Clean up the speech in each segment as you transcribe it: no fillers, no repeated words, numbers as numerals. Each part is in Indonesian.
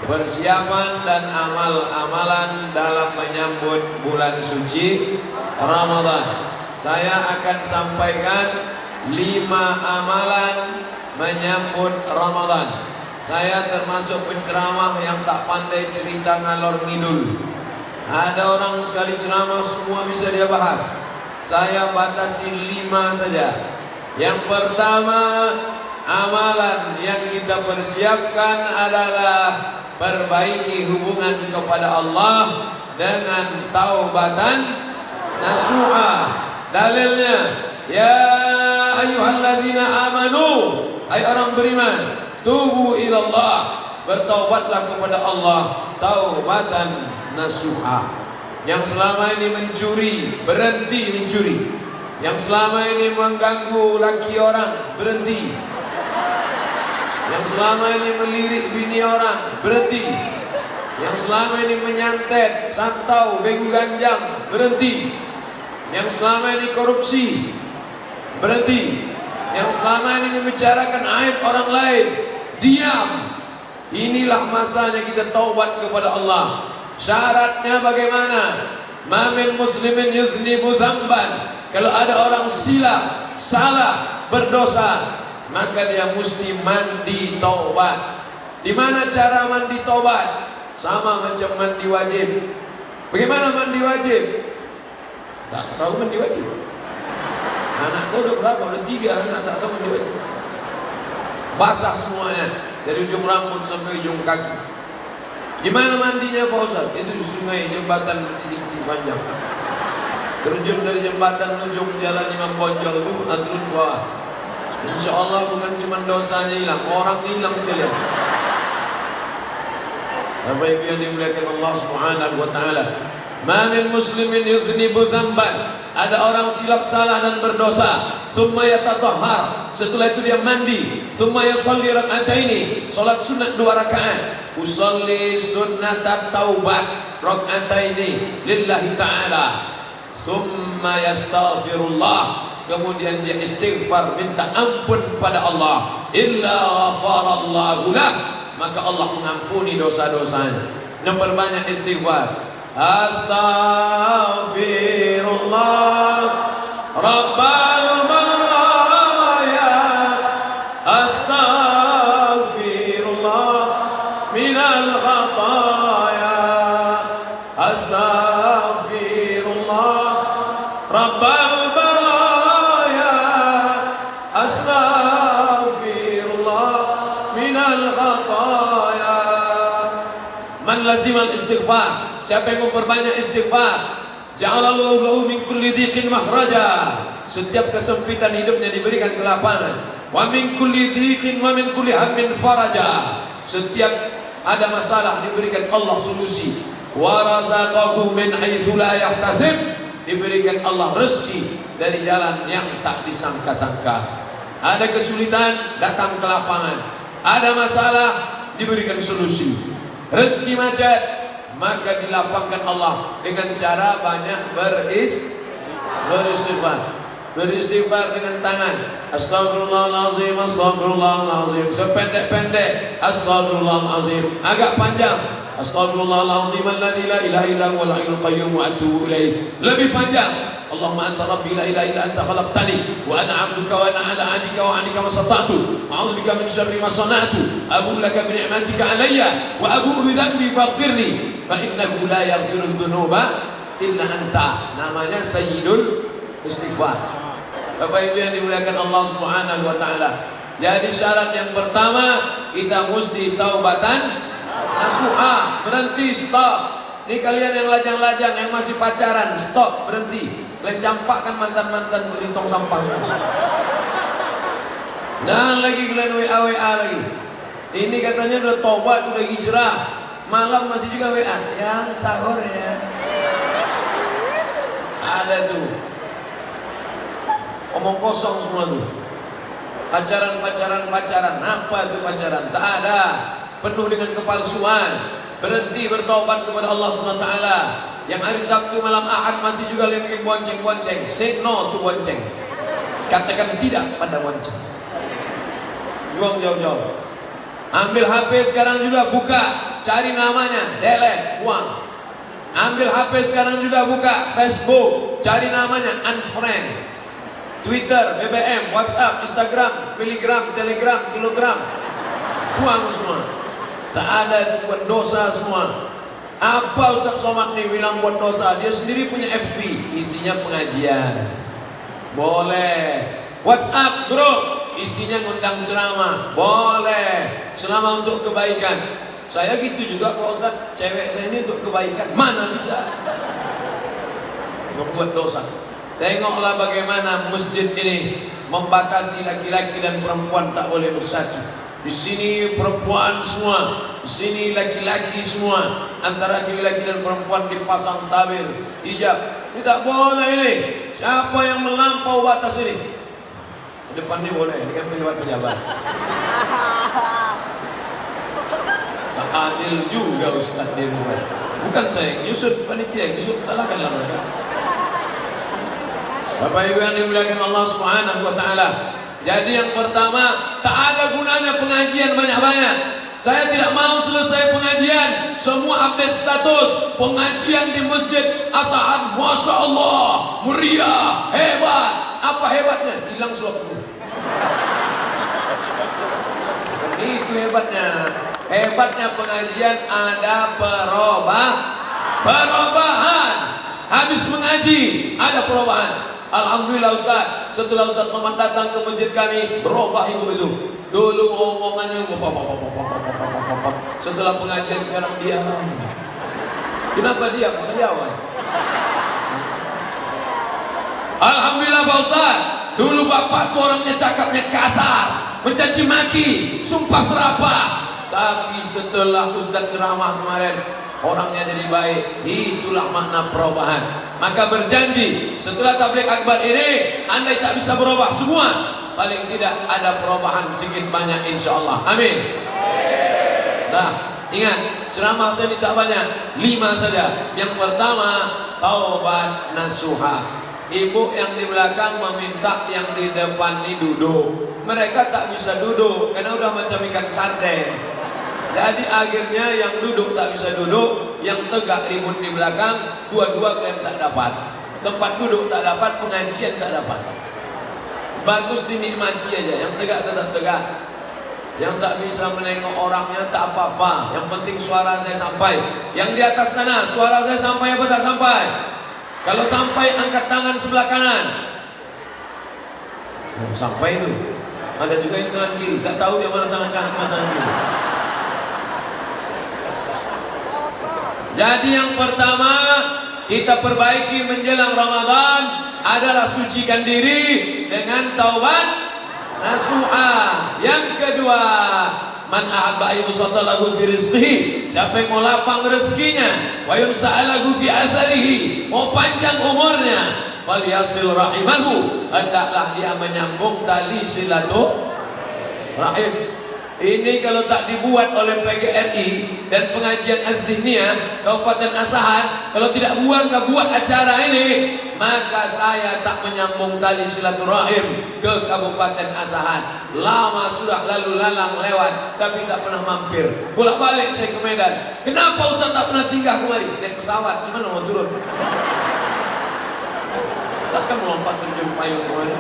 persiapan dan amal-amalan dalam menyambut bulan suci Ramadan. Saya akan sampaikan 5 amalan menyambut Ramadan. Saya termasuk penceramah yang tak pandai cerita ngalor ngidul. Ada orang sekali ceramah semua bisa dia bahas. Saya batasi 5 saja. Yang pertama, amalan yang kita persiapkan adalah perbaiki hubungan kepada Allah dengan taubatan nasuha. Dalilnya, ya ayyuhalladzina amanu, hai orang beriman, tubu ilallah, bertaubatlah kepada Allah, taubatan nasuha. Yang selama ini mencuri, berhenti mencuri. Yang selama ini mengganggu laki orang, berhenti. Yang selama ini melirik bini orang, berhenti. Yang selama ini menyantet, santau, begu ganjang, berhenti. Yang selama ini korupsi, berhenti. Yang selama ini membicarakan aib orang lain, diam. Inilah masanya kita taubat kepada Allah. Syaratnya bagaimana? Ma min muslimin yuznibu dzamban. Kalau ada orang silap, salah, berdosa, maka dia mesti mandi taubat. Di mana cara mandi taubat? Sama macam mandi wajib. Bagaimana mandi wajib? Tak tahu mandi wajib. Anakku udah berapa? Udah 3 anak tak tahu mandi wajib. Basah semuanya dari ujung rambut sampai ujung kaki. Gimana mandinya Pak Ustaz? Itu di sungai jembatan titik panjang. Terjun dari jembatan ujung jalan Imam Bonjol itu turun ke bawah. Insya Allah bukan cuma dosanya hilang, orang hilang sekalian. Bapak Ibu yang dimuliakan Allah Subhanahu wa taala. Ma min muslimin yuznibu dzamban. Ada orang silap salah dan berdosa, summa yatatahhar, setelah itu dia mandi, summa yusalli rak'ataini, salat sunat 2 rakaat. Usolli sunnatat taubat rak'ataini lillahi ta'ala. Summa yastaghfirullah, kemudian dia istighfar, minta ampun pada Allah. Illa ghafarallahu lah, maka Allah mengampuni dosa-dosanya. Memperbanyak istighfar. Astaghfirullah Rabbal baraya, astaghfirullah minal khataya, astaghfirullah Rabbal baraya, astaghfirullah minal khataya. Man lazimal istighfar, siapa yang memperbanyak istighfar, ja'alallahu lahu min kulli dhiqin makhraja, setiap kesempitan hidupnya diberikan kelapangan. Wa min kulli dhiqin wa min kulli hammin faraja, setiap ada masalah diberikan Allah solusi. Wa razaqahu min haitsu la yahtasib, diberikan Allah rezeki dari jalan yang tak disangka-sangka. Ada kesulitan, datang ke lapangan. Ada masalah, diberikan solusi. Rezeki macet, maka dilapangkan Allah dengan cara banyak beristighfar. Beristighfar dengan tangan, astagfirullahalazim, astagfirullahalazim, sependek-pendek astagfirullahalazim, agak panjang astagfirullahalazim alladzi la ilaha illa huwal hayyul qayyum wa atubu ilaih, lebih panjang Allahumma anta rabbi la ilaha illa anta khalaqtani wa ana 'abduka wa ana 'ala 'ahdika wa 'adika mastata'tu a'udzu bika min syarri ma sana'tu abu'u laka bi ni'matika 'alayya wa abu'u bi dhanbi faghfirli fa innahu la yaghfiru dzunuba illa anta. Namanya sayyidul istighfar. Bapak Ibu yang dimuliakan Allah Subhanahu wa taala. Jadi syarat yang pertama, kita mesti taubatan nasuha, berhenti, stop. Ini kalian yang lajang-lajang, yang masih pacaran, stop, berhenti. Kalian campakkan mantan-mantan ke tong sampah. Dan lagi kalian WA lagi. Ini katanya udah tobat, udah hijrah, malam masih juga WA. Yang sahur ya. Ada tuh. Omong kosong semua tuh. Pacaran. Apa itu pacaran? Tak ada. Penuh dengan kepalsuan. Berhenti bertobat kepada Allah Subhanahu wa taala. Yang hari Sabtu malam Ahad masih juga lagi bonceng-bonceng. Say no to bonceng. Katakan tidak pada bonceng. Buang jauh-jauh. Ambil HP sekarang juga buka, cari namanya, delete, buang. Ambil HP sekarang juga buka Facebook, cari namanya, unfriend. Twitter, BBM, WhatsApp, Instagram, miligram, telegram, kilogram, buang semua. Tak ada itu buat dosa semua. Apa Ustaz Somad nih bilang buat dosa? Dia sendiri punya FB, isinya pengajian. Boleh. WhatsApp grup, isinya ngundang ceramah. Boleh. Selama untuk kebaikan. Saya gitu juga Pak Ustaz, cewek saya ini untuk kebaikan. Mana bisa membuat dosa. Tengoklah bagaimana masjid ini membatasi laki-laki dan perempuan tak boleh bersatu. Di sini perempuan semua, di sini laki-laki semua. Antara laki-laki dan perempuan dipasang tabir, hijab. Ini tak boleh ini. Siapa yang melampau batas ini? Depan ini boleh, ini kan pejabat-pejabat. Tak adil juga Ustaz di rumah. Bukan saya, Yusuf panitia, Yusuf salahkanlah mereka. Bapak Ibu yang dimuliakan Allah Subhanahu wa taala. Jadi yang pertama, tak ada gunanya pengajian banyak-banyak. Saya tidak mau selesai pengajian semua update status pengajian di masjid Asahan, Masya Allah, meriah, hebat. Apa hebatnya? Hilang slotku. Itu hebatnya. Hebatnya pengajian ada perubahan. Habis mengaji ada perubahan. Alhamdulillah Ustaz, setelah Ustaz Somad datang ke masjid kami, berubah ibu itu. Dulu omongannya setelah pengajian sekarang diam. Kenapa diam? Saya awal. Alhamdulillah Pak Ustaz, dulu bapak tuh orangnya cakapnya kasar, mencaci maki, sumpah serapah. Tapi setelah Ustaz ceramah kemarin, orangnya jadi baik. Itulah makna perubahan. Maka berjanji setelah tabligh akbar ini, andai tak bisa berubah semua, paling tidak ada perubahan sedikit banyak insyaallah. Amin. Nah, ingat ceramah saya ini tak banyak, 5 saja. Yang pertama, taubat nasuha. Ibu yang di belakang meminta yang di depan ini duduk. Mereka tak bisa duduk karena udah macam ikan sarden. Jadi akhirnya yang duduk tak bisa duduk, yang tegak ribut di belakang, dua-dua kalian tak dapat. Tempat duduk tak dapat, pengajian tak dapat. Bagus dinikmati aja, yang tegak tetap tegak. Yang tak bisa menengok orangnya tak apa-apa, yang penting suara saya sampai. Yang di atas sana, suara saya sampai apa tak sampai? Kalau sampai, angkat tangan sebelah kanan. Oh, sampai itu. Ada juga yang tangan kiri, tak tahu dia mana tangan kanan, mana tangan kiri. Jadi yang pertama kita perbaiki menjelang Ramadan adalah sucikan diri dengan taubat nasuha. Yang kedua, man ahabba ayyusata lahu fi rizqihi, siapa yang mau lapang rezekinya, wa yunsa'alahu fi asarihi, mau panjang umurnya, falyasil rahimahu, hendaklah dia menyambung tali silaturahim. Ini kalau tak dibuat oleh PGRI dan pengajian Az-Zihniyah Kabupaten Asahan, kalau tidak buat acara ini, maka saya tak menyambung tali silaturahim ke Kabupaten Asahan. Lama sudah lalu lalang lewat, tapi tak pernah mampir. Bolak-balik saya ke Medan. Kenapa Ustaz tak pernah singgah kemari? Naik pesawat, gimana mau turun? Takkan melompat terjun payung kemari.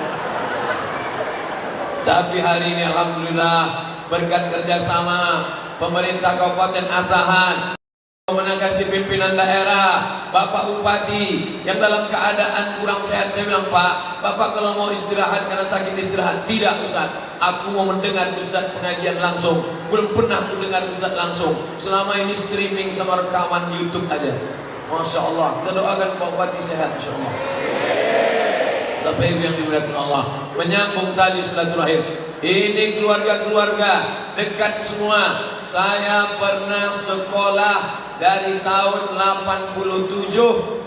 Tapi hari ini alhamdulillah berkat kerjasama pemerintah Kabupaten Asahan, menanggapi pimpinan daerah, Bapak Bupati yang dalam keadaan kurang sehat, saya bilang, Pak, Bapak kalau mau istirahat karena sakit istirahat. Tidak Ustaz, aku mau mendengar Ustaz pengajian langsung. Belum pernah aku dengar Ustaz langsung. Selama ini streaming sama rekaman YouTube aja. Masya Allah, kita doakan Pak Bupati sehat Insya Allah. Tapi yang dimuliakan Allah, menyambung tali silaturahim. Ini keluarga-keluarga dekat semua. Saya pernah sekolah dari tahun 87, 88,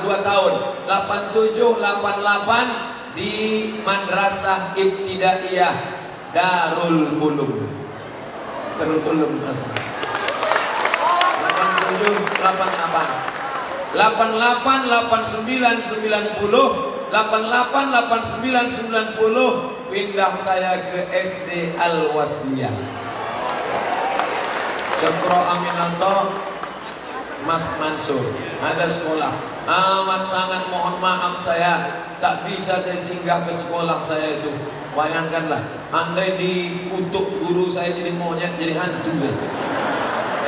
2 tahun 87, 88 di Madrasah Ibtidaiyah Darul Ulum. Darul Ulum 87, 88 88, 89, 90, 88, 89, 90 pindah saya ke SD Al-Wasliyah. Cokro Aminanto, Mas Mansur, ada sekolah. Amat sangat mohon maaf saya tak bisa saya singgah ke sekolah saya itu. Bayangkanlah, andai dikutuk guru saya jadi monyet, jadi hantu saya.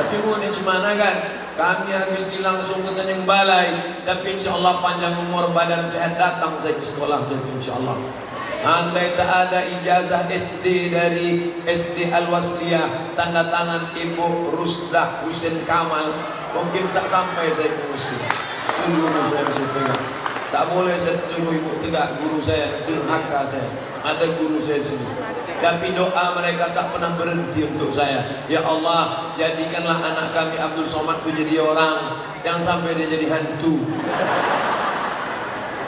Tapi mau gimana kan? Kami habis langsung ke Tanjung Balai, tapi insya Allah panjang umur badan sehat datang saya ke sekolah saya itu insya Allah. Andai tak ada ijazah SD dari SD Al-Wasliyah, tanda tangan Ibu Rusdah Husin Kamal, mungkin tak sampai saya ke Mesir. Guru saya bisa pegang. Tak boleh saya suruh ibu tegak guru saya, durhaka saya. Ada guru saya sini. Tapi doa mereka tak pernah berhenti untuk saya. Ya Allah, jadikanlah anak kami Abdul Somad itu jadi orang, jangan sampai dia jadi hantu.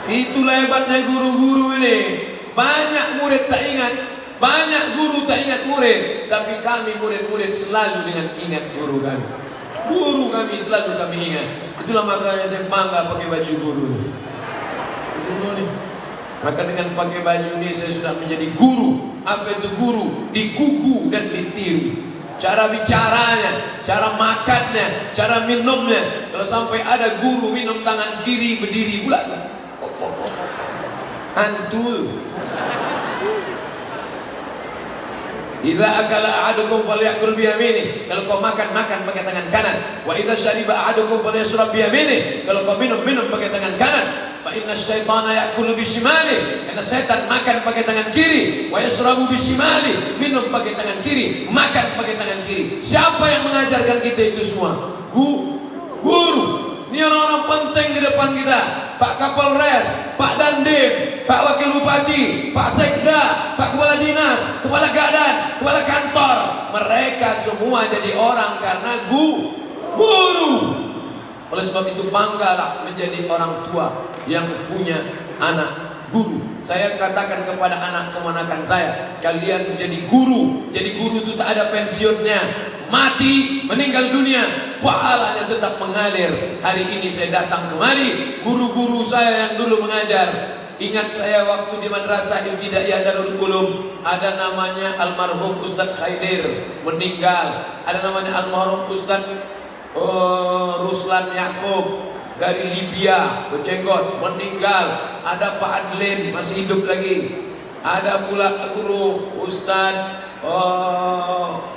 Itulah hebatnya guru-guru ini. Banyak murid tak ingat, banyak guru tak ingat murid, tapi kami murid-murid selalu dengan ingat guru kami. Guru kami selalu kami ingat. Itulah makanya saya bangga pakai baju guru. Guru nih. Maka dengan pakai baju ini saya sudah menjadi guru. Apa itu guru? Dikuku dan ditiru. Cara bicaranya, cara makannya, cara minumnya. Kalau sampai ada guru minum tangan kiri berdiri pula, hantul. Idza akala ahadukum falyakul bi yaminihi. Kalau kau makan pakai tangan kanan. Wa idza syariba ahadukum falyashrab bi yaminihi. Kalau kau minum pakai tangan kanan. Fa inna syaitana ya'kulu bi shimalihi. Karena setan makan pakai tangan kiri. Wa yashrabu bi shimalihi. Minum pakai tangan kiri, makan pakai tangan kiri. Siapa yang mengajarkan kita itu semua? Guru. Ini orang-orang penting di depan kita. Pak Kapolres, Pak Dandim, Pak Wakil Bupati, Pak Sekda, Pak Kepala Dinas, Kepala Gadan, Kepala Kantor. Mereka semua jadi orang karena guru. Oleh sebab itu banggalah menjadi orang tua yang punya anak guru. Saya katakan kepada anak kemanakan saya, kalian menjadi guru. Jadi guru itu tak ada pensiunnya. Mati, meninggal dunia, pahalanya tetap mengalir. Hari ini saya datang kemari, guru-guru saya yang dulu mengajar. Ingat saya waktu di Madrasah Ibtidaiyah Darul Ulum, ada namanya almarhum Ustadz Khaidir, meninggal. Ada namanya almarhum Ustadz Ruslan Yakub dari Libya, berjenggot, meninggal. Ada Pak Adlin, masih hidup lagi. Ada pula guru Ustadz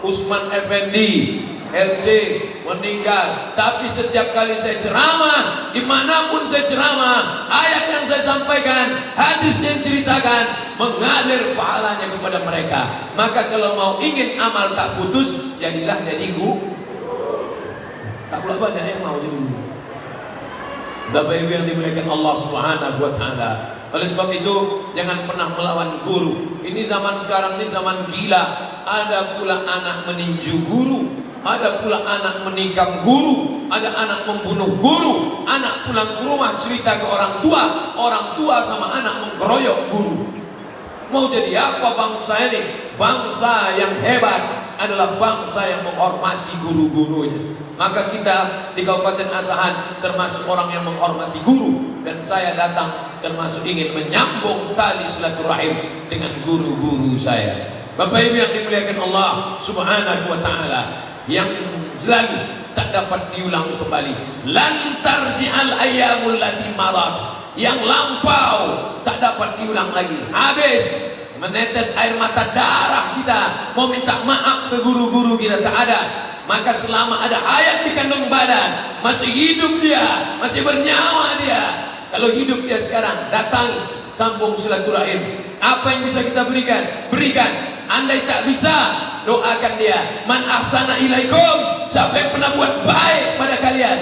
Usman Effendi LC, meninggal. Tapi setiap kali saya ceramah, dimanapun saya ceramah, ayat yang saya sampaikan, hadis yang ceritakan, mengalir pahalanya kepada mereka. Maka kalau mau ingin amal tak putus, jadilah jadi guru. Tak pula banyak yang mau jadi guru. Bapak Ibu yang dimuliakan Allah Subhanahu wa taala. Oleh sebab itu jangan pernah melawan guru. Ini zaman sekarang ini zaman gila. Ada pula anak meninju guru, ada pula anak menikam guru, ada anak membunuh guru, anak pulang ke rumah cerita ke orang tua sama anak mengkeroyok guru. Mau jadi apa bangsa ini? Bangsa yang hebat adalah bangsa yang menghormati guru-gurunya. Maka kita di Kabupaten Asahan termasuk orang yang menghormati guru, dan saya datang termasuk ingin menyambung tali silaturahim dengan guru-guru saya. Bapak Ibu yang dimuliakan Allah Subhanahu wa taala, yang lalu tak dapat diulang kembali. Lan tarji'al ayyamul lati marat, yang lampau tak dapat diulang lagi. Habis menetes air mata darah kita mau minta maaf ke guru-guru kita, tak ada. Maka selama ada hayat di kandung badan, masih hidup dia, masih bernyawa dia, kalau hidup dia sekarang, datang sambung silaturahim. Apa yang bisa kita berikan? Berikan. Andai tak bisa, doakan dia. Man ahsana ilaikum, siapa yang pernah buat baik pada kalian,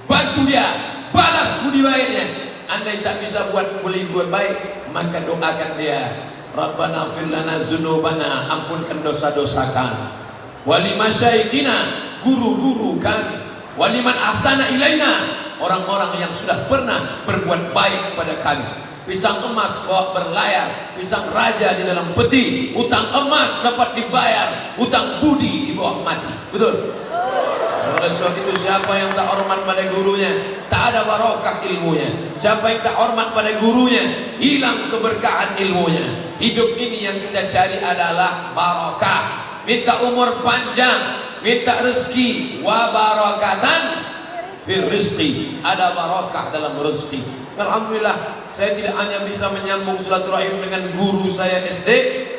bantu dia, balas budi baiknya. Andai tak bisa boleh buat baik, maka doakan dia. Rabbana fir lana dzunubana, ampunkan dosa-dosa kami. Wali masyaikhina, guru-guru kami. Waliman ahsana ilaina, orang-orang yang sudah pernah berbuat baik pada kami. Pisang emas bawa berlayar, pisang raja di dalam peti. Utang emas dapat dibayar, utang budi dibawa mati. Betul? Oleh sebab itu siapa yang tak hormat pada gurunya, tak ada barokah ilmunya. Siapa yang tak hormat pada gurunya, hilang keberkahan ilmunya. Hidup ini yang kita cari adalah barokah. Minta umur panjang, minta rezeki, wa barakatan fir rizqi, ada barakah dalam rezeki. Alhamdulillah, saya tidak hanya bisa menyambung silaturahim dengan guru saya SD,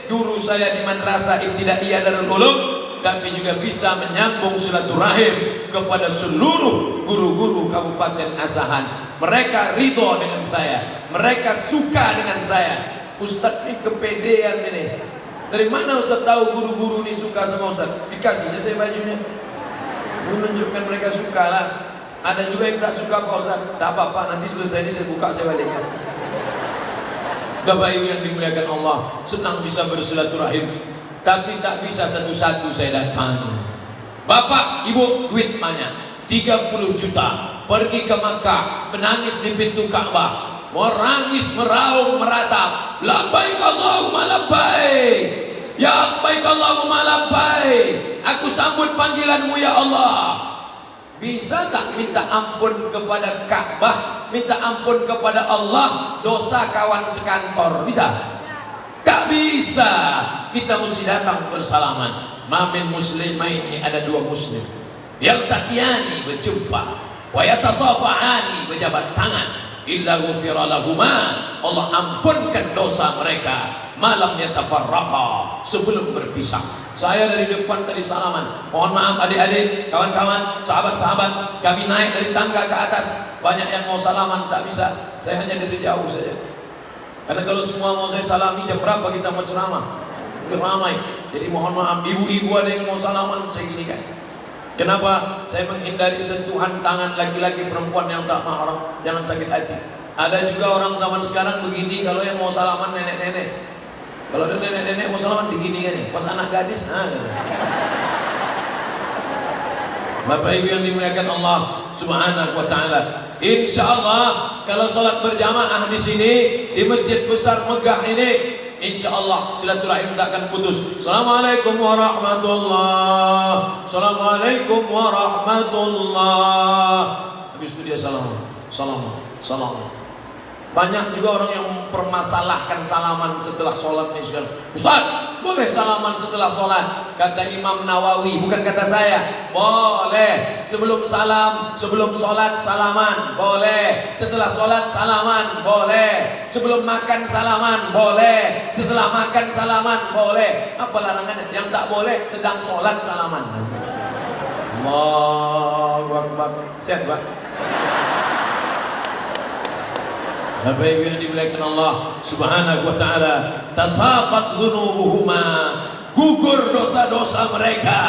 guru saya di Madrasah Ibtidaiyah Darul Ulum, tapi juga bisa menyambung silaturahim kepada seluruh guru-guru Kabupaten Asahan. Mereka ridho dengan saya, mereka suka dengan saya. Ustadz ini kepedean ini. Dari mana Ustadz tahu guru-guru ini suka sama Ustadz? Dikasihnya saya bajunya, menunjukkan mereka suka lah. Ada juga yang tak suka Pak Ustadz. Tak apa-apa, nanti selesai ini saya buka, saya balikkan. Bapak Ibu yang dimuliakan Allah, senang bisa bersilaturahim, tapi tak bisa satu-satu saya datangi. Bapak, Ibu, duit banyak, 30 juta, pergi ke Makkah, menangis di pintu Ka'bah, merangis, meraung, meratap, labbaik Allahumma labbaik, ya labbaik Allahumma labbaik, aku sambut panggilanmu ya Allah. Bisa tak minta ampun kepada Ka'bah, minta ampun kepada Allah, dosa kawan sekantor? Bisa? Tak bisa. Kita mesti datang bersalaman. Mamin muslimaini, ada dua muslim, yaltaqiyani, berjumpa, wa yatasafahani, berjabat tangan, illa ghufira lahuma, Allah ampunkan dosa mereka, malam yatafarraqa, sebelum berpisah. Saya dari depan tadi salaman, mohon maaf adik-adik, kawan-kawan, sahabat-sahabat, kami naik dari tangga ke atas, banyak yang mau salaman tak bisa, saya hanya dari jauh saja. Karena kalau semua mau saya salami, jam berapa kita mau ceramah? Ramai. Jadi mohon maaf, ibu-ibu ada yang mau salaman, saya gini kan. Kenapa? Saya menghindari sentuhan tangan laki-laki perempuan yang tak mahram, jangan sakit hati. Ada juga orang zaman sekarang begini, kalau yang mau salaman nenek-nenek. Kalau ada nenek-nenek mau salaman begini kan ya, pas anak gadis, gitu. Bapak Ibu yang dimuliakan Allah Subhanahu wa taala. Insyaallah kalau salat berjamaah di sini di masjid besar megah ini, insyaallah silaturahim tak akan putus. Assalamualaikum warahmatullahi. Assalamualaikum warahmatullahi. Habis itu dia salam. Banyak juga orang yang mempermasalahkan salaman setelah sholat nih sekarang. Ustaz, boleh salaman setelah sholat? Kata Imam Nawawi, bukan kata saya. Boleh. Sebelum salam, sebelum sholat salaman, boleh. Setelah sholat salaman, boleh. Sebelum makan salaman, boleh. Setelah makan salaman, boleh. Apa larangannya? Yang tak boleh sedang sholat salaman. Allahu Akbar. Siap, Pak? Bapak Ibu yang dimuliakan Allah Subhanahu wa taala, tasaqat dzunubuhuma, gugur dosa-dosa mereka,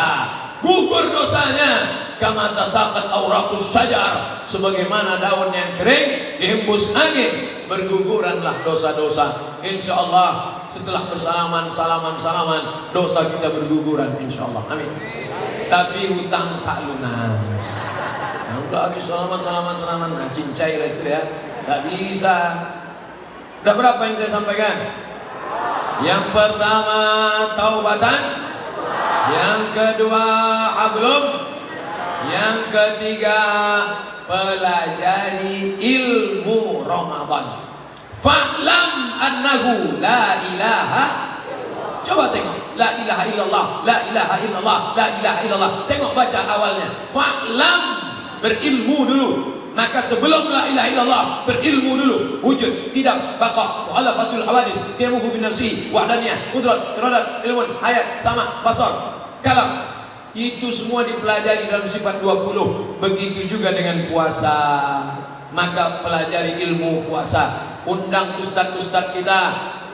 gugur dosanya, kama tasaqat auraqus syajar, sebagaimana daun yang kering dihembus angin, berguguranlah dosa-dosa. Insyaallah setelah bersalaman salaman dosa kita berguguran insyaallah. Amin. Tapi hutang tak lunas. Udah habis salaman, nah cincai lah itu ya. Gak bisa. Udah berapa yang saya sampaikan? Yang pertama taubatan, yang kedua hablum, yang ketiga pelajari ilmu Ramadan. Fa'lam annahu la ilaha. Coba tengok, la ilaha illallah, la ilaha illallah, la ilaha illallah. Tengok baca awalnya. Fa'lam, berilmu dulu. Maka sebelum la ilaha illallah berilmu dulu, wujud, tidak, baqa, muhalafatul hawadis, tiamuhu bin nafsi, wahdaniyah, qudrat, iradat, ilmun, hayat, sama, basar, kalam. Itu semua dipelajari dalam sifat 20. Begitu juga dengan puasa. Maka pelajari ilmu puasa. Undang ustadz-ustadz kita,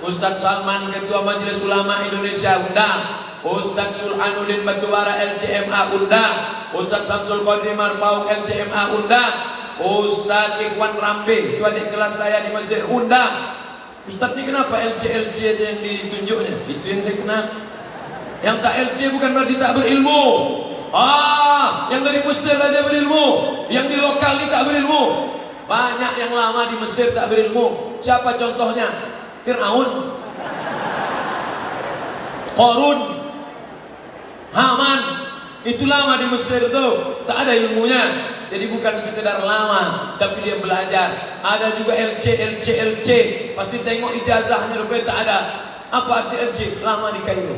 Ustadz Salman Ketua Majelis Ulama Indonesia undang, Ustadz Sulhanuddin Batubara LCMA undang, Ustadz Samsul Qadri Marpauk LCMA undang, Ustadz Ikhwan Rambe, itu adik kelas saya di Mesir, undang. Ustadz ini kenapa LC aja yang ditunjuknya? Itu yang saya kenal. Yang tak LC bukan berarti tak berilmu. Yang dari Mesir aja berilmu, yang di lokal ini tak berilmu. Banyak yang lama di Mesir tak berilmu. Siapa contohnya? Fir'aun, Qarun, Haman. Itu lama di Mesir tuh, tak ada ilmunya. Jadi bukan sekedar lama, tapi dia belajar. Ada juga LC. Pasti tengok ijazahnya rupanya tak ada. Apa arti LC? Lama di Kairo.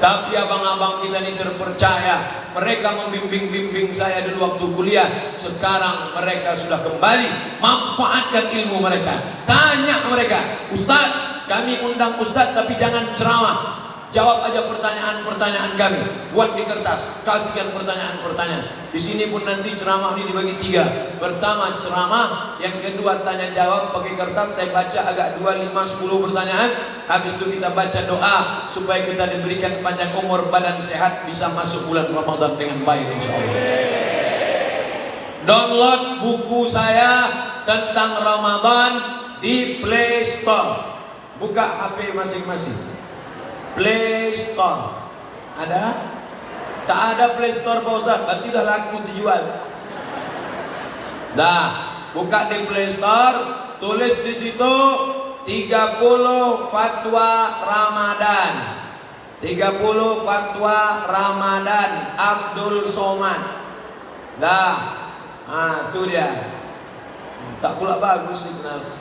Tapi abang-abang kita ini terpercaya. Mereka membimbing saya dulu waktu kuliah. Sekarang mereka sudah kembali. Manfaatkan ilmu mereka. Tanya mereka, Ustaz, kami undang Ustaz tapi jangan ceramah. Jawab aja pertanyaan-pertanyaan kami. Buat di kertas, kasihkan pertanyaan-pertanyaan. Di sini pun nanti ceramah ini dibagi 3. Pertama ceramah, yang kedua tanya jawab pakai kertas. Saya baca agak 2, 5, 10 pertanyaan. Habis itu kita baca doa supaya kita diberikan panjang umur, badan sehat, bisa masuk bulan Ramadan dengan baik insyaallah. Download buku saya tentang Ramadan di Play Store. Buka HP masing-masing. Play Store ada? Tak ada Play Store Pak Ustaz, berarti udah laku dijual. Dah, buka di Play Store, tulis di situ 30 fatwa Ramadan. 30 fatwa Ramadan Abdul Somad. Dah, itu dia. Tak pula bagus sih kenapa.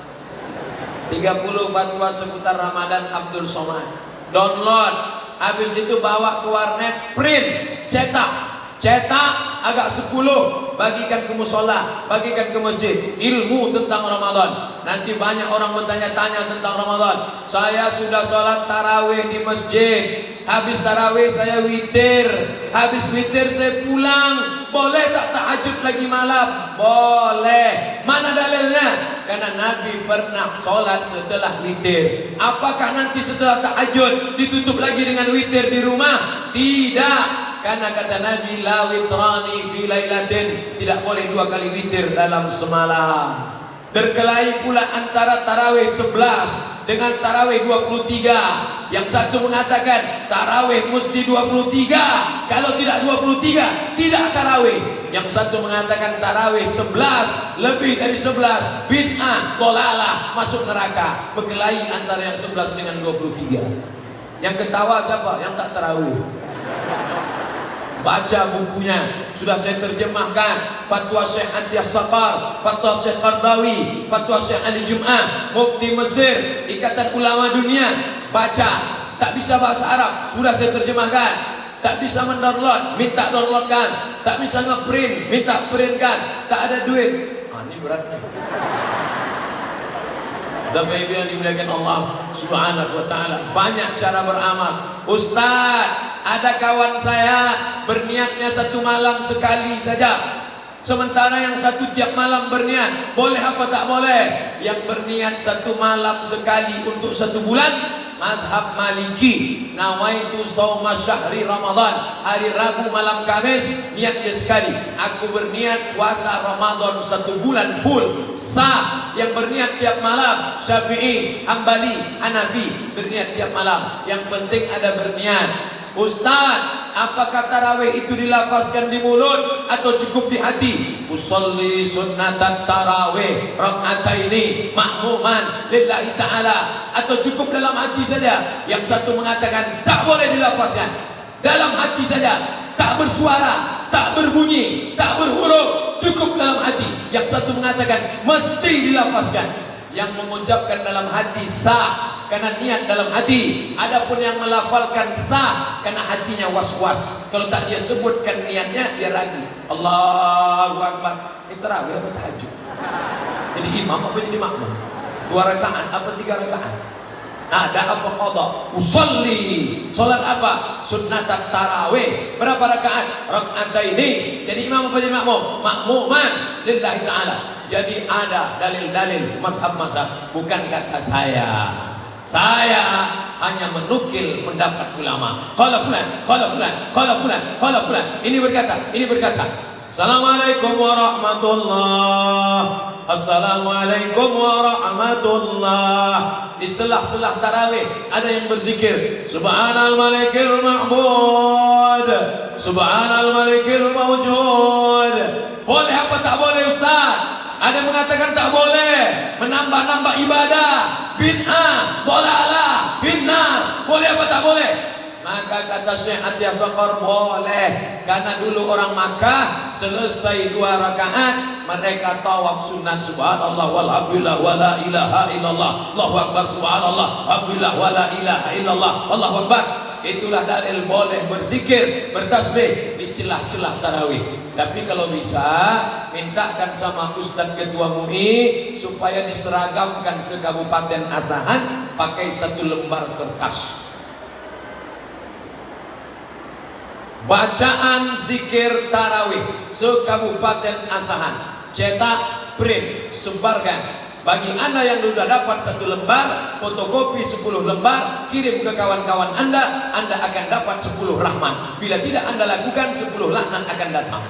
30 fatwa seputar Ramadan Abdul Somad. Download, habis itu bawa ke warnet, print, cetak agak 10, bagikan ke musola, bagikan ke masjid. Ilmu tentang Ramadan. Nanti banyak orang bertanya-tanya tentang Ramadan. Saya sudah sholat tarawih di masjid, habis tarawih saya witir, habis witir saya pulang. Boleh tak tahajud lagi malam? Boleh. Mana dalilnya? Karena Nabi pernah sholat setelah witir. Apakah nanti setelah tahajud ditutup lagi dengan witir di rumah? Tidak. Karena kata Nabi, la witrani fi lailatin, tidak boleh 2 kali witir dalam semalam. Berkelahi pula antara tarawih 11 dengan tarawih 23. Yang satu mengatakan tarawih mesti 23, kalau tidak 23 tidak tarawih. Yang satu mengatakan tarawih 11, lebih dari 11 bid'ah, dhalalah, masuk neraka. Berkelahi antara yang 11 dengan 23. Yang ketawa siapa? Yang tak tarawih. Baca bukunya, sudah saya terjemahkan. Fatwa Syekh Atiyah Saqar, Fatwa Syekh Qardawi, Fatwa Syekh Ali Jum'ah, Mufti Mesir, Ikatan Ulama Dunia. Baca, tak bisa bahasa Arab, sudah saya terjemahkan. Tak bisa mendownload, minta downloadkan. Tak bisa ngeprint, minta printkan. Tak ada duit. Ini beratnya. Bapak Ibu yang dimuliakan Allah Subhanahu wa taala, banyak cara beramal. Ustaz, ada kawan saya berniatnya 1 malam sekali saja, sementara yang satu tiap malam berniat. Boleh apa tak boleh? Yang berniat 1 malam sekali untuk 1 bulan, mazhab Maliki, nawaitu shauma syahri Ramadan, hari Rabu malam Kamis niat dia sekali, aku berniat puasa Ramadan 1 bulan full, sah. Yang berniat tiap malam, Syafi'i, Hambali, Hanafi, berniat tiap malam, yang penting ada berniat. Ustaz, apakah tarawih itu dilafazkan di mulut atau cukup di hati? Usolli sunnatan tarawih rak'ataini ma'muman lillahi ta'ala, atau cukup dalam hati saja? Yang satu mengatakan tak boleh dilafazkan, dalam hati saja, tak bersuara, tak berbunyi, tak berhuruf, cukup dalam hati. Yang satu mengatakan mesti dilafazkan. Yang mengucapkan dalam hati sah karena niat dalam hati. Adapun yang melafalkan sah karena hatinya was-was. Kalau tak dia sebutkan niatnya, dia ragu. Allahu Akbar. Ini tarawih apa tahajud? Jadi imam apa jadi makmum? 2 rakaat apa 3 rakaat? Ada apa qadha? Usolli, salat apa? Sunnatan tarawih. Berapa rakaat? Rak'ataini. Jadi imam apa jadi makmum? Makmuman lillahi ta'ala. Jadi ada dalil-dalil mazhab-mazhab, bukan kata saya. Saya hanya menukil pendapat ulama. Qala fulan, qala fulan, qala fulan, qala fulan. Ini berkata, ini berkata. Assalamualaikum warahmatullah. Assalamualaikum warahmatullah. Di selah-selah tarawih ada yang berzikir Subhanal Malikil Mahmud, Subhanal Malikil Mawjud. Boleh apa tak boleh Ustaz? Ada mengatakan tak boleh, menambah-nambah ibadah, bid'ah, dhalalah, finnar. Boleh apa tak boleh? Maka kata Syekh Atiyah Saqar, boleh. Karena dulu orang Makkah selesai 2 rakaat mereka tawaf sunat, subhanallah walhamdulillah wala ilaha illallah, Allahu akbar, subhanallah, alhamdulillah wala ilaha illallah, Allahu akbar. itulah dalil boleh berzikir, bertasbih di celah-celah tarawih. Tapi kalau bisa, mintakan sama Ustadz Ketua MUI supaya diseragamkan se-Kabupaten Asahan pakai 1 lembar kertas. Bacaan zikir tarawih se-Kabupaten Asahan, cetak, print, sebarkan. Bagi Anda yang sudah dapat 1 lembar, fotokopi 10 lembar, kirim ke kawan-kawan Anda akan dapat 10 rahmat. Bila tidak Anda lakukan, 10 laknat akan datang.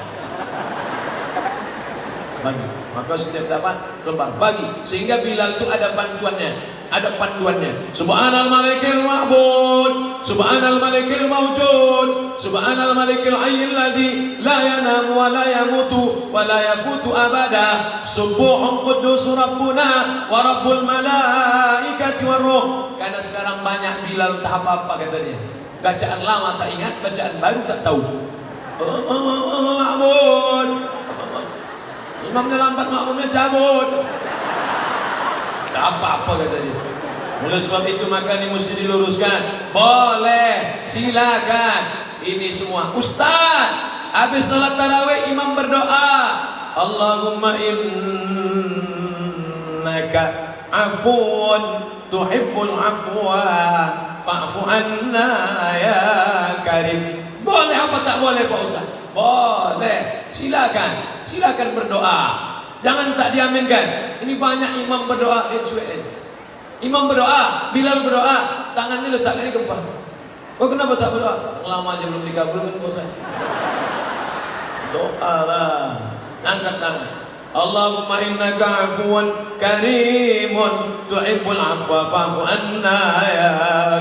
Bagi, maka setiap dapat lembar bagi, sehingga Bilal itu ada bantuannya, ada panduannya. Subhanal malikil ma'bud, subhanal malikil mawjud, subhanal malikil hayyil ladzi la yanamu wa la yamutu wa la yafutu abada, subuhun quddus rabbuna wa rabbul malaikati war ruh. Karena sekarang banyak Bilal tak apa-apa katanya. Bacaan lama tak ingat, bacaan baru tak tahu. Ma'bud, imamnya lambat, makmumnya cabut. Tak apa-apa katanya. Oleh sebab itu maka ini mesti diluruskan. Boleh, silakan. Ini semua Ustaz, habis salat tarawih imam berdoa, Allahumma innaka afuwun tuhibbul afwa fa'fu anna ya karim. Boleh apa tak boleh Pak Ustaz? Boleh, silakan. Silakan berdoa, jangan tak diaminkan. Ini banyak imam berdoa, imam berdoa, Bilal berdoa, tangannya letakkan di kepala. Kok kenapa tak berdoa? Lama aja belum dikabulkan bosan. Doa lah, angkat tangan. Allahumma innaka afuwan karimun tuhibbul afwa fa'fu anna ya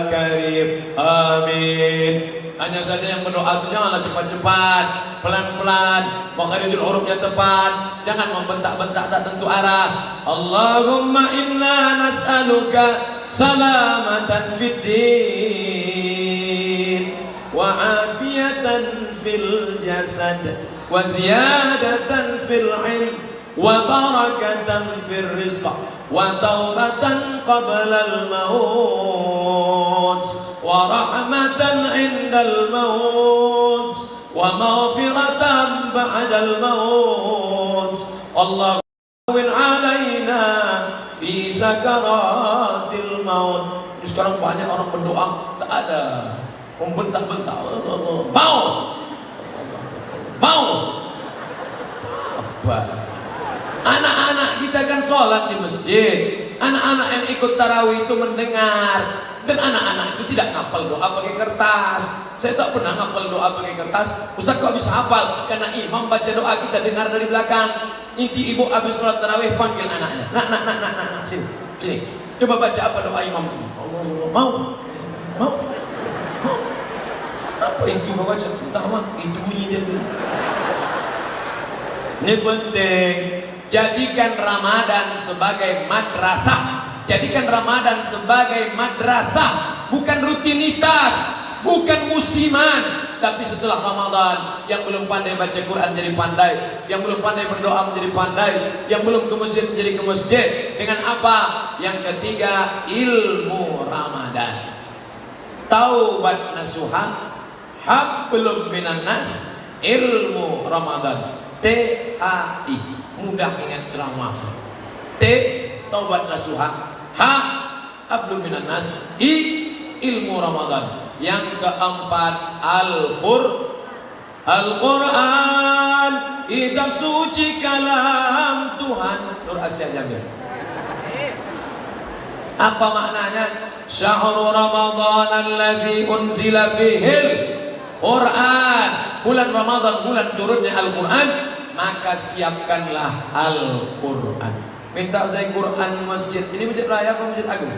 karim. Amin. Hanya saja yang berdoa itu janganlah cepat-cepat, pelan-pelan, makharijul hurufnya tepat, jangan membentak-bentak tak tentu arah. Allahumma inna nas'aluka salamatan fid din wa afiyatan fil jasad wa ziyadatan fil ilm wa barakatan fil rizq wa taubatan qabla al maut wa rahmatan indal maut wa maghfiratan ba'dal maut. Allahumma alaina fi sakaratil maut. Sekarang banyak orang berdoa tak ada membentak-bentak. Mau apa? Anak-anak kita kan sholat di masjid. Anak-anak yang ikut tarawih itu mendengar. Dan anak-anak itu tidak ngapal doa pakai kertas. Saya tak pernah ngapal doa pakai kertas. Ustaz kok bisa hafal? Karena imam baca doa kita dengar dari belakang. Inti ibu habis sholat tarawih panggil anaknya. Nak, sini. Coba baca apa doa imam ini. Mau. Apa itu baca? Entah mah, itu bunyi dia tu. Ini penting. Jadikan Ramadan sebagai madrasah. Jadikan Ramadan sebagai madrasah, bukan rutinitas, bukan musiman. Tapi setelah Ramadan, yang belum pandai baca Quran jadi pandai, yang belum pandai berdoa menjadi pandai, yang belum ke masjid menjadi ke masjid. Dengan apa? Yang ketiga, ilmu Ramadan. Taubat nasuha, hablum minan nas, ilmu Ramadan. THI, mudah ingat ceramah. T, taubat nasuha. Ha, hablum minan nas. I, ilmu Ramadan. Yang keempat, Al-Quran, kitab suci kalam Tuhan. Nur Asia Jamil. Apa maknanya? Syahrul Ramadan alladzi unzila fihil Quran. Bulan Ramadan, bulan turunnya Al-Quran. Maka siapkanlah Al-Quran. Minta saya Quran masjid. Ini masjid raya apa masjid agung?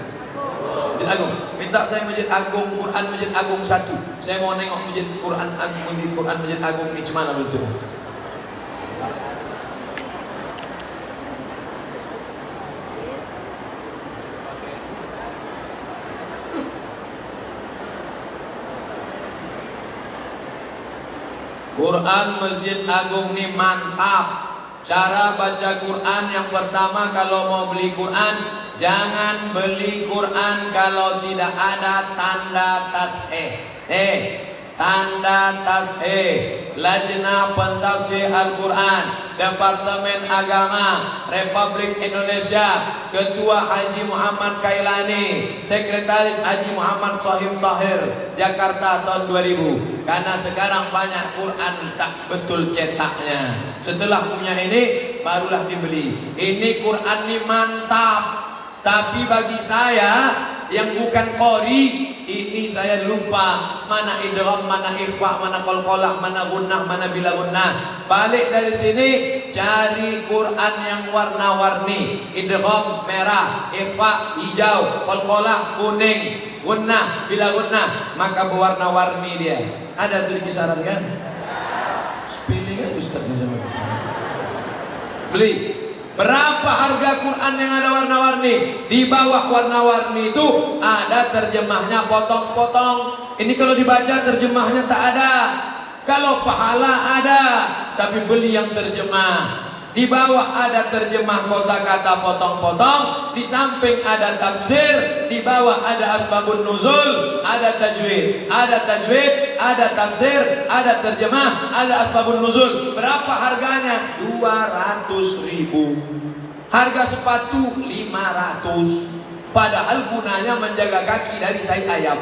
Masjid agung. Minta saya masjid agung, Quran masjid agung 1. Saya mau nengok masjid Quran agung, di Quran masjid agung ini gimana bentuknya? Quran Masjid Agung ini mantap. Cara baca Quran yang pertama, kalau mau beli Quran, jangan beli Quran kalau tidak ada tanda tasheeh. tanda tasheeh Lajnah Pentasih Al-Quran Departemen Agama Republik Indonesia, Ketua Haji Muhammad Kailani, Sekretaris Haji Muhammad Sohib Tahir, Jakarta tahun 2000. Karena sekarang banyak Quran tak betul cetaknya, setelah punya ini barulah dibeli. Ini Quran ini mantap, tapi bagi saya yang bukan qori, ini saya lupa mana idgham, mana ikhfa, mana qalqalah, mana gunnah, mana bila gunnah. Balik dari sini cari Quran yang warna-warni, idgham merah, ikhfa hijau, qalqalah kuning, gunnah bila gunnah, maka berwarna-warni dia. Ada tuh di kisaran kan? Pilih kan Ustaz sama kisaran. Beli. Berapa harga Quran yang ada warna-warni? Di bawah warna-warni itu ada terjemahnya potong-potong. Ini kalau dibaca terjemahnya tak ada. Kalau pahala ada, tapi beli yang terjemah. Di bawah ada terjemah kosakata potong-potong, di samping ada tafsir, di bawah ada asbabun nuzul, ada tajwid, ada tafsir, ada terjemah, ada asbabun nuzul. Berapa harganya? 200.000. Harga sepatu 500. Padahal gunanya menjaga kaki dari tai ayam.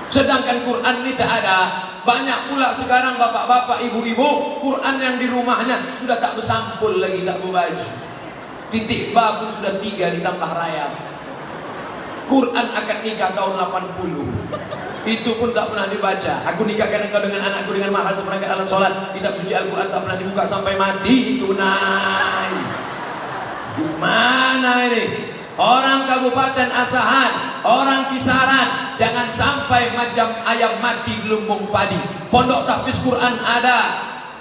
Sedangkan Quran ini tak ada. Banyak pula sekarang bapak-bapak, ibu-ibu, Quran yang di rumahnya sudah tak bersampul lagi, tak berbaju. Titik ba pun sudah 3 ditambah rayap. Quran akad nikah tahun 80. Itu pun tak pernah dibaca. Aku nikahkan engkau dengan anakku dengan mahar seperangkat alat sholat. Kitab suci Al-Quran tak pernah dibuka sampai mati. Itu naik. Mana ini? Orang Kabupaten Asahan, orang Kisaran, jangan sampai macam ayam mati di lumbung padi. Pondok tahfiz Quran ada.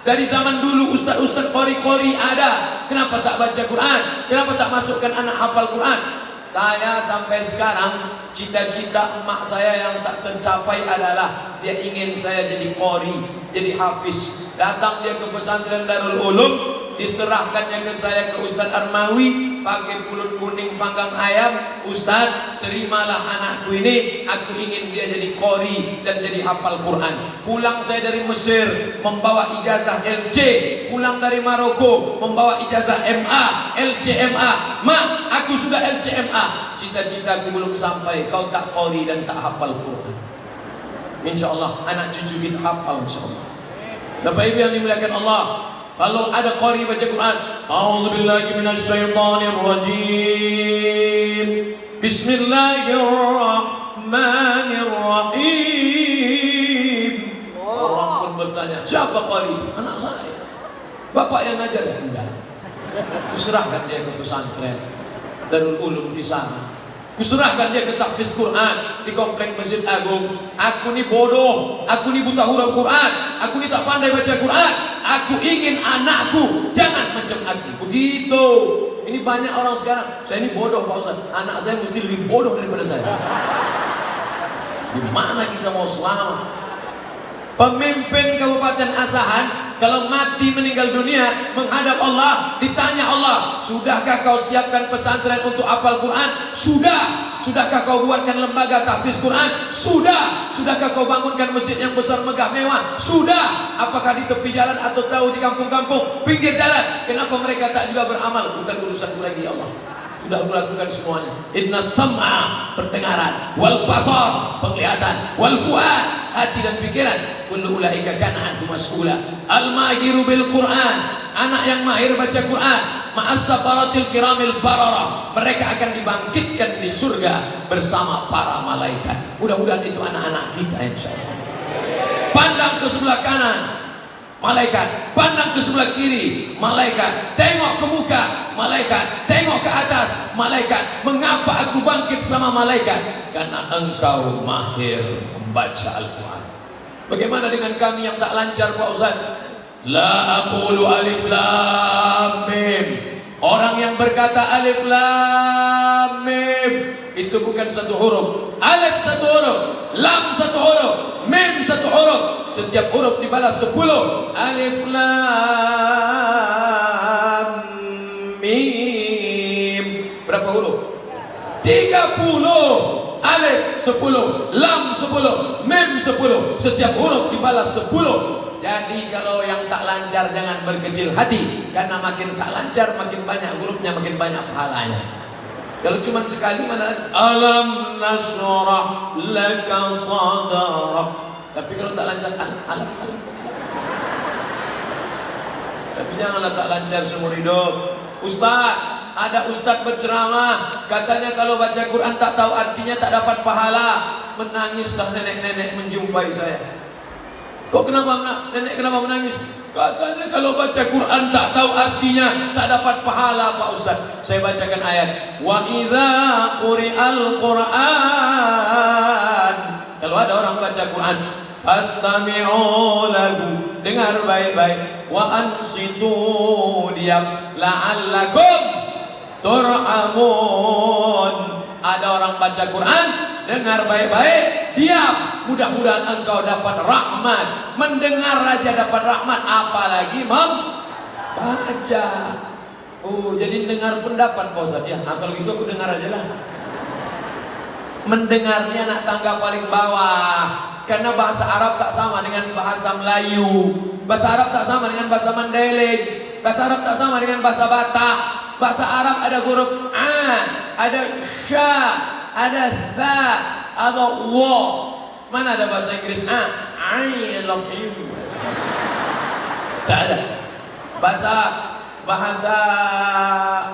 Dari zaman dulu ustaz-ustaz qori-qori ada. Kenapa tak baca Quran? Kenapa tak masukkan anak hafal Quran? Saya sampai sekarang cita-cita emak saya yang tak tercapai adalah dia ingin saya jadi qori, jadi hafiz. Datang dia ke pesantren Darul Ulum, diserahkannya ke saya ke Ustaz Armawi pakai pulut kuning panggang ayam. Ustaz, terimalah anakku ini, aku ingin dia jadi qori dan jadi hafal Quran. Pulang saya dari Mesir membawa ijazah LC, pulang dari Maroko membawa ijazah MA, LCMA. Mak, aku sudah LCMA, cita-citaku belum sampai, kau tak qori dan tak hafal Quran. Insyaallah anak cucu kita hafal insyaallah. Bapak Ibu yang dimuliakan Allah, kalau ada qori baca Quran, a'udzubillahi minasyaitonirrajim. Bismillahirrahmanirrahim. Orang pun bertanya, siapa qori itu? Anak saya. Bapak yang ngajar? Enggak. Kuserahkan dia ke pesantren Darul Ulum di sana. Kuserahkan dia ke tahfiz Quran di komplek Masjid Agung. Aku ni bodoh, aku ni buta huruf Quran, aku ni tak pandai baca Quran. Aku ingin anakku jangan macam aku. Begitu. Ini banyak orang sekarang. Saya ini bodoh Pak Ustaz. Anak saya mesti lebih bodoh daripada saya. Gimana kita mau selamat? Pemimpin Kabupaten Asahan kalau mati meninggal dunia menghadap Allah, ditanya Allah, sudahkah kau siapkan pesantren untuk hafal Quran? Sudah. Sudahkah kau buatkan lembaga tahfiz Quran? Sudah. Sudahkah kau bangunkan masjid yang besar megah mewah? Sudah. Apakah di tepi jalan atau tahu di kampung-kampung, pinggir jalan? Kenapa mereka tak juga beramal? Bukan urusanku lagi Allah. Sudah melakukan semuanya. Inna sam'a, pendengaran, wal basar, penglihatan, wal fuad, hati dan pikiran, kullu ulaika kana anhu mas'ula. Al-mahiru bil Quran, anak yang mahir baca Quran, ma'as safaratil kiramil barara, mereka akan dibangkitkan di surga bersama para malaikat. Mudah-mudahan itu anak-anak kita insyaallah. Pandang ke sebelah kanan, malaikat. Pandang ke sebelah kiri, malaikat. Tengok ke muka, malaikat. Tengok ke atas, malaikat. Mengapa aku bangkit sama malaikat? Karena engkau mahir membaca Al-Quran. Bagaimana dengan kami yang tak lancar Pak Ustaz? La aqulu alif lam mim. Orang yang berkata alif lam mim itu bukan satu huruf. Alif satu huruf, lam satu huruf, mim satu huruf. Setiap huruf dibalas 10. Alif lam mim. Berapa huruf? 30. alif 10, lam 10, mim 10. Setiap huruf dibalas 10. Jadi kalau yang tak lancar jangan berkecil hati, karena makin tak lancar makin banyak hurufnya, makin banyak pahalanya. Kalau cuma sekali mana alam nashrah laka sadrak. Tapi kalau tak lancar alam. Tapi janganlah tak lancar seumur hidup. Ustaz, ada ustaz berceramah, katanya kalau baca Quran tak tahu artinya tak dapat pahala. Menangislah nenek-nenek menjumpai saya. Kok kenapa nenek kenapa menangis? Katanya kalau baca Quran tak tahu artinya tak dapat pahala Pak Ustaz. Saya bacakan ayat. Wa idza quri'al Quran. Kalau ada orang baca Quran, fastami'u lahu, dengar baik-baik, wa ansitu, diam, la'allakum turhamun. Ada orang baca Quran, dengar baik-baik, diam, mudah-mudahan engkau dapat rahmat. Mendengar aja dapat rahmat, apalagi membaca. Oh, jadi dengar pendapat Pak Ustaz ya. Nah, kalau gitu aku dengar aja lah. Mendengarnya anak tangga paling bawah. Karena bahasa Arab tak sama dengan bahasa Melayu, bahasa Arab tak sama dengan bahasa Mandailing, bahasa Arab tak sama dengan bahasa Batak. Bahasa Arab ada huruf a, ada sya, ada tha, ada wa. Mana ada bahasa Inggris a, I love you? Tak ada. Bahasa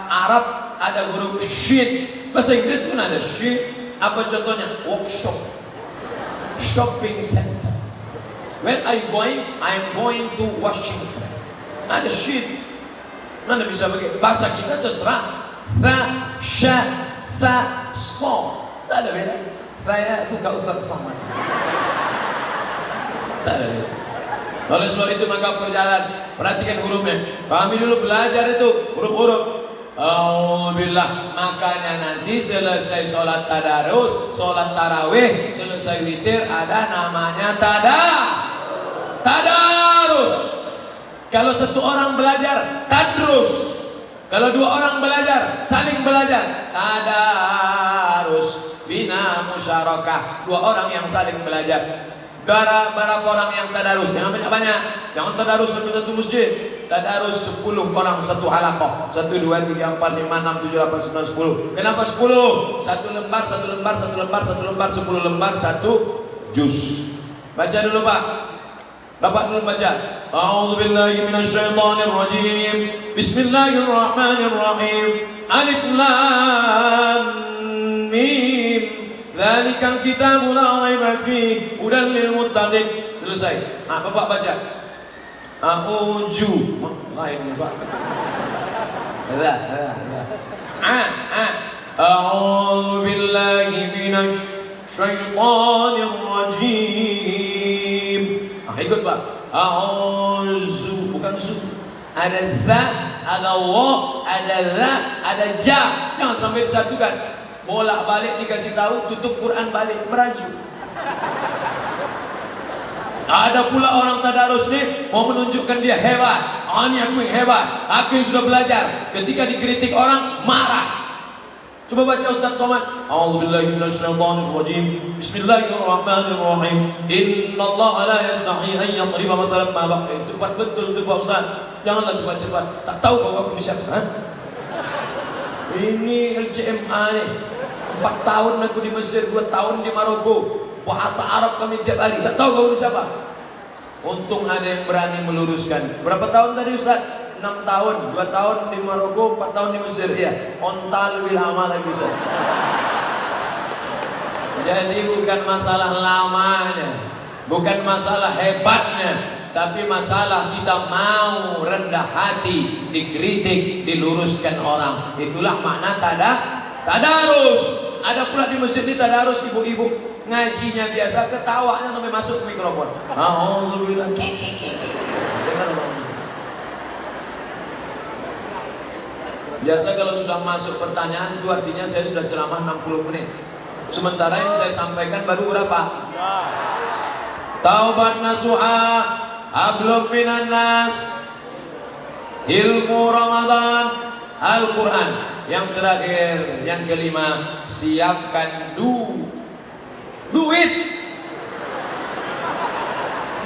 Arab ada huruf shin, bahasa Inggris pun ada shin. Apa contohnya? Workshop, shopping center. When are you going? I'm going to Washington. Ada shit. Mana bisa begitu? Bahasa kita terserah. Tha, sya, sa, so. Tak ada beda. Saya suka Ustaz Somad. Tak ada beda. Oleh sebab itu maka perjalanan, perhatikan hurufnya. Pahami dulu, belajar itu huruf-huruf. Alhamdulillah. Makanya nanti selesai sholat tadarus, sholat tarawih, selesai witir, ada namanya tadarus. Kalau satu orang belajar, tadrus. Kalau dua orang belajar, saling belajar, tadarus. Bina musyarakah, dua orang yang saling belajar. Berapa orang yang tadarus? Jangan banyak-banyak. Jangan tadarus satu masjid. Tadarus 10 orang satu halaqah. 1, 2, 3, 4, 5, 6, 7, 8, 9, 10. Kenapa 10? Satu lembar, 10 lembar, 1 juz. Baca dulu Pak. Bapak dulu baca. A'udzubillahi minasyaitonirrajim. Bismillahirrahmanirrahim. Alif lam mim. Dzalikal kitabu la raiba fihi hudan lil muttaqin. Selesai. Bapak baca. A'udzu. Lain Pak. A'udzu billahi minasy syaitonir rajim. Ikut Pak. A'udzu, bukan zu. Ada za, ada wa, ada za, ada ja. Jangan sampai disatukan. Bolak-balik dikasih tahu, tutup Quran balik, merajuk. Ada pula orang tadarus nih mau menunjukkan dia hebat. Ini aku yang hebat, aku yang sudah belajar. Ketika dikritik orang marah. Coba baca Ustaz Somad. A'udzubillahi minasyaitonirrajim. Bismillahirrahmanirrahim. Innallaha la yastahi an yadriba mathalan ma ba'da. Cepat betul tuh Pak Ustaz. Janganlah cepat-cepat. Tak tahu bahwa aku bisa. Ini LCMA nih. 4 tahun aku di Mesir, 2 tahun di Maroko. Bahasa Arab kami tiap hari. Tak tahu kamu siapa? Untung ada yang berani meluruskan. Berapa tahun tadi Ustaz? 6 tahun, 2 tahun di Maroko, 4 tahun di Mesir. Ya, onta lebih lama lagi Ustaz. Jadi bukan masalah lamanya, bukan masalah hebatnya, tapi masalah kita mau rendah hati, dikritik, diluruskan orang. Itulah makna tadarus. Ada pula di masjid ini tadarus ibu-ibu ngajinya biasa, ketawanya sampai masuk ke mikrofon. Alhamdulillah. Dengar orang. Biasa kalau sudah masuk pertanyaan itu artinya saya sudah ceramah 60 menit. Sementara yang saya sampaikan baru berapa? Taubat nasuha, hablum minan nas, ilmu Ramadan, Al-Quran. Yang terakhir, yang kelima, siapkan Duit.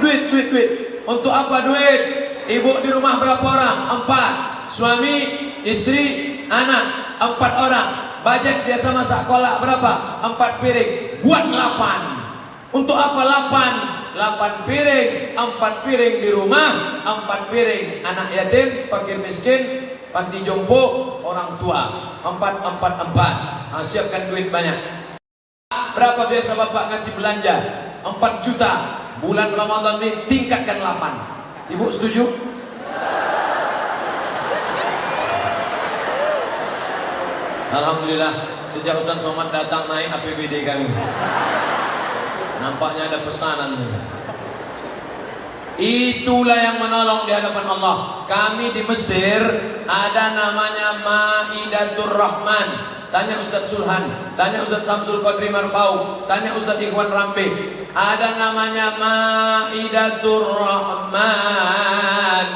Duit. Untuk apa duit? Ibu di rumah berapa orang? 4. Suami, istri, anak 4 orang. Budget biasa masak kolak berapa? 4 piring. Buat 8. Untuk apa 8? 8 piring, 4 piring di rumah, 4 piring anak yatim, fakir miskin, panti jompo, orang tua. 4. Siapkan duit banyak. Berapa biasa bapak ngasih belanja? 4 juta. Bulan Ramadan ini tingkatkan 8. Ibu setuju? Alhamdulillah, sejak Ustaz Somad datang naik APBD kami. Nampaknya ada pesanan. Itulah yang menolong di hadapan Allah. Kami di Mesir ada namanya Maidatur Rahman. Tanya Ustaz Sulhan, tanya Ustaz Samsul Qadri Marpau, tanya Ustaz Ikhwan Rambe. Ada namanya Maidatur Rahman.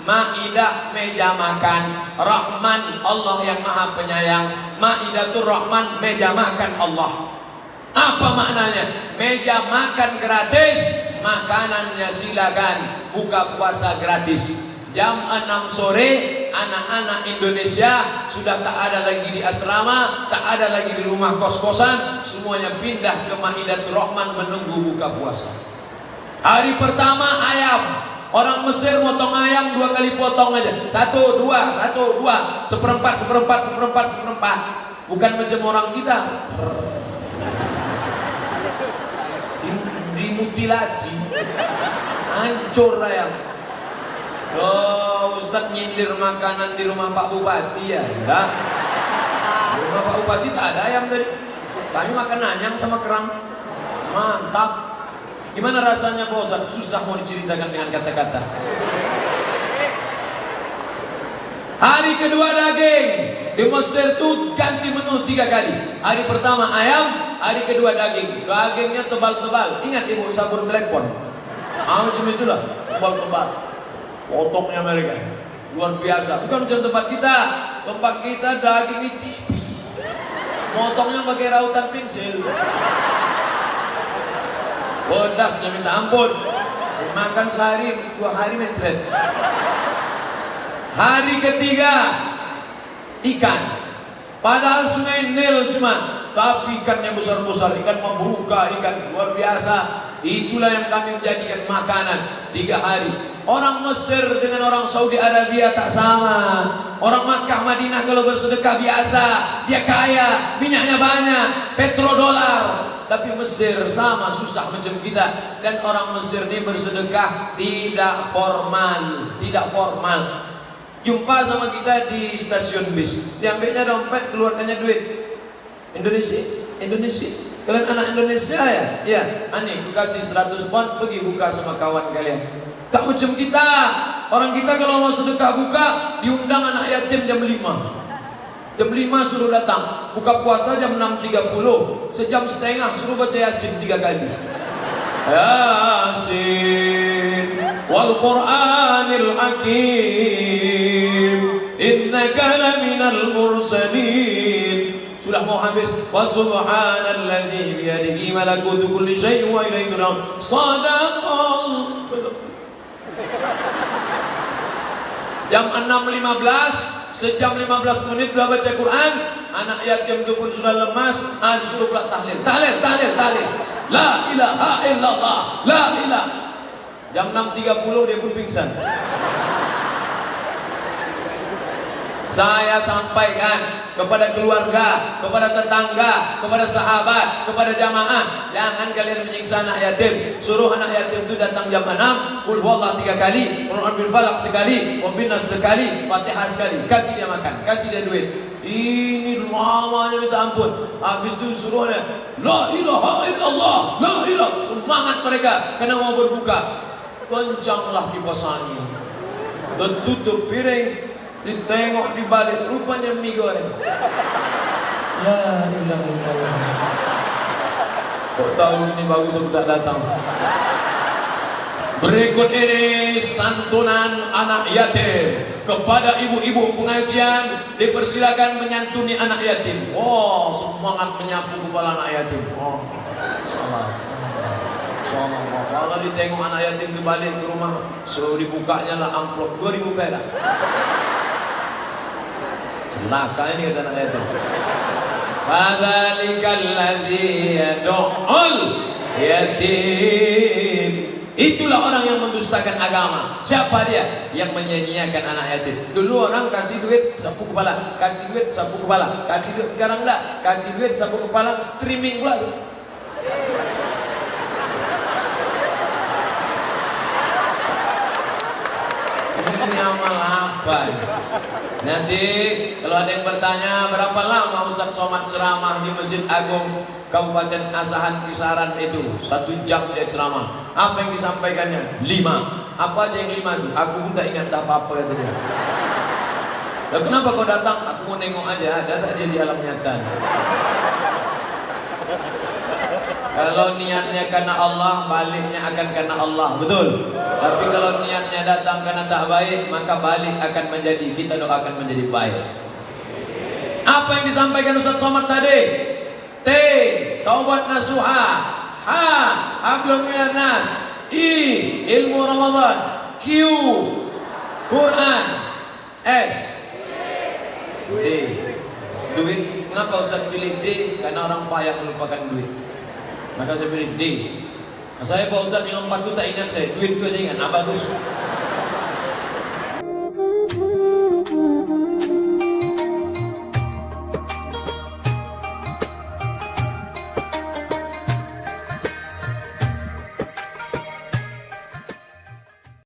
Maidah meja makan, Rahman Allah yang Maha Penyayang. Maidatur Rahman meja makan Allah. Apa maknanya? Meja makan gratis, makanannya silakan, buka puasa gratis. Jam 6 sore anak-anak Indonesia sudah tak ada lagi di asrama, tak ada lagi di rumah kos-kosan, semuanya pindah ke Maidatur Rahman menunggu buka puasa. Hari pertama ayam, orang Mesir motong ayam 2 kali potong aja, 1, 2, seperempat, bukan macam orang kita dimutilasi, hancur ayam. Oh, Ustaz nyindir makanan di rumah Pak Bupati ya? Enggak. Di rumah Pak Bupati tak ada ayam tadi. Kami makan anyang sama kerang. Mantap. Gimana rasanya Pak Ustaz? Susah mau diceritakan dengan kata-kata. Hari kedua daging. Di Mesir tuh ganti menu 3 kali. Hari pertama ayam, hari kedua daging. Dagingnya tebal-tebal. Ingat ibu sabun telepon. Macam itulah, tebal-tebal. Potongnya mereka luar biasa, bukan macam tempat kita daging ini tipis, potongnya pakai rautan pensil, pedasnya minta ampun, makan sehari 2 hari mencret. Hari ketiga ikan, padahal sungai Nil cuma, tapi ikannya besar-besar, ikan mabruka, ikan luar biasa. Itulah yang kami menjadikan makanan 3 hari. Orang Mesir dengan orang Saudi Arabia tak sama. Orang Makkah Madinah kalau bersedekah biasa, dia kaya, minyaknya banyak, petrodolar. Tapi Mesir sama susah macam kita. Dan orang Mesir ini bersedekah tidak formal, Jumpa sama kita di stasiun bis, diambilnya dompet, keluarkannya duit. Indonesia. Kalian anak Indonesia ya? Ya, ani, aku kasih 100 pound, pergi buka sama kawan kalian. Tak macam kita. Orang kita kalau mau sedekah buka, diundang anak yatim jam 5. Jam 5 suruh datang. Buka puasa jam 6.30. Sejam setengah suruh baca Yasin 3 kali. Yasin wal Qur'anil Hakim, innaka laminal mursalin. Sudah mau habis. Wa subhanalladzi biyadihi malakutu kulli syai'in wa ilaihi turja'un. Shadaqal. Jam 6.15, sejam 15 menit sudah baca Quran. Anak yatim itu pun sudah lemas, disuruh pula tahlil. La ilaha illallah, la ilaha. Jam 6.30 dia pun pingsan. Saya sampaikan kepada keluarga, kepada tetangga, kepada sahabat, kepada jamaah, jangan kalian menyiksa anak yatim. Suruh anak yatim itu datang jam 6, qul huwallah 3 kali, qul a'udzu falaq sekali, wa binnas sekali, Fatihah sekali, kasih dia makan, kasih dia duit. Ini lamanya minta ampun. Habis itu suruh dia, la ilaha illallah, la ilaha. Semangat mereka karena mau berbuka. Kencanglah kipas angin, tutup piring, ditengok di balik, rupanya mie goreng. La ilaha illallah. Kok tahu ini bagus aku tak datang. Berikut ini santunan anak yatim. Kepada ibu-ibu pengajian dipersilakan menyantuni anak yatim. Oh, semangat menyapu kepala anak yatim. Oh. Salah. Kalau ditengok anak yatim itu balik ke rumah, so dibukanya lah amplop 2000 perak. Celaka ini kata anak yatim. Fadzalikal ladzi yad'ul yatim. Itulah orang yang mendustakan agama. Siapa dia? Yang menyanyiakan anak yatim. Dulu orang kasih duit sapu kepala, kasih duit sapu kepala, kasih duit. Sekarang enggak, kasih duit sapu kepala, streaming pula tuh. Ini amal apa? Nanti kalau ada yang bertanya berapa lama Ustaz Somad ceramah di Masjid Agung Kabupaten Asahan Kisaran itu, 1 jam dia ceramah. Apa yang disampaikannya? 5. Apa aja yang 5 itu? Aku pun tak ingat apa-apa kata dia. Lah kenapa kau datang? Aku mau nengok aja. Ada tak dia di alam nyata? Kalau niatnya karena Allah, baliknya akan karena Allah, betul. Tapi kalau niatnya datang karena tak baik, maka balik akan menjadi, kita doakan menjadi baik. Apa yang disampaikan Ustaz Somad tadi? T. Taubat nasuha. H. Hablum minan nas. I. Ilmu Ramadan. Q. Quran. S. D. Duit. Mengapa Ustaz pilih D? Karena orang payah melupakan duit. Maka saya pilih D. Saya Pak Ustaz yang 4 itu tak ingat saya. Duit itu aja ingat. Bagus.